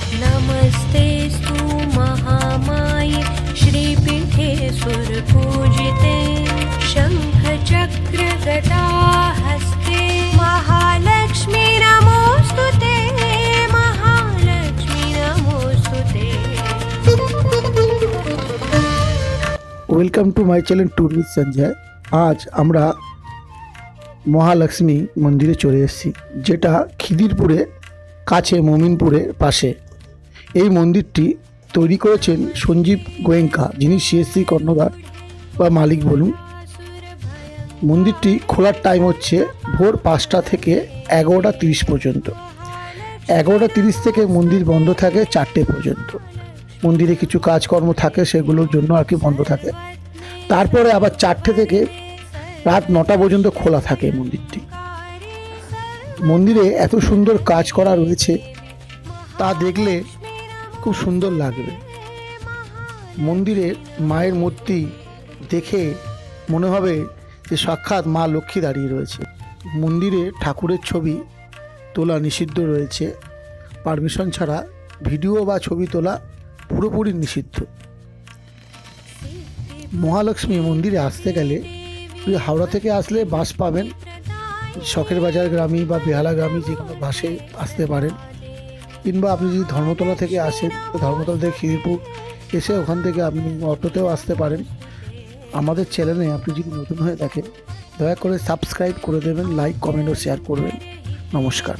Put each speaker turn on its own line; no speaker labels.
नमस्तेस्तु महामाये श्रीपीठे सुरपूजिते शंखचक्र गदा हस्ते महालक्ष्मी नमोस्तुते महालक्ष्मी नमोस्तुते।
Welcome to my channel tour with Sanjay. आज আমরা মহালক্ষ্মী মন্দিরে চলে এসেছি, যেটা খিদিরপুরে কাছে মোমিনপুরের পাশে। এই মন্দিরটি তৈরি করেছেন সঞ্জীব গোয়েঙ্কা, যিনি সিএসসি কর্ণধার বা মালিক বলুন। মন্দিরটি খোলার টাইম হচ্ছে ভোর 5টা থেকে 11টা 30 পর্যন্ত। 11টা 30 থেকে মন্দির বন্ধ থাকে 4টে পর্যন্ত। মন্দিরে কিছু কাজকর্ম থাকে, সেগুলোর জন্য আর কি বন্ধ থাকে। তারপরে আবার 4টে থেকে রাত 9টা পর্যন্ত খোলা থাকে মন্দিরটি। মন্দিরে এত সুন্দর কাজ করা রয়েছে, তা দেখলে খুব সুন্দর লাগবে। মন্দিরের মায়ের মূর্তি দেখে মনে হবে যে সাক্ষাৎ মা লক্ষ্মী দাঁড়িয়ে রয়েছে। মন্দিরে ঠাকুরের ছবি তোলা নিষিদ্ধ রয়েছে। পারমিশন ছাড়া ভিডিও বা ছবি তোলা পুরোপুরি নিষিদ্ধ। মহালক্ষ্মী মন্দিরে আসতে গেলে হাওড়া থেকে আসলে বাস পাবেন, শখের বাজার গ্রামী বা বেহালা গ্রামী যে কোনো বাসে আসতে পারেন। কিংবা আপনি যদি ধর্মতলা থেকে আসেন তো ধর্মতলা থেকে খিদিরপুর এসে ওখান থেকে আপনি অটোতেও আসতে পারেন। আমাদের চ্যানেলে আপনি যদি নতুন হয়ে থাকেন দয়া করে সাবস্ক্রাইব করে দেবেন, লাইক কমেন্ট ও শেয়ার করবেন। নমস্কার।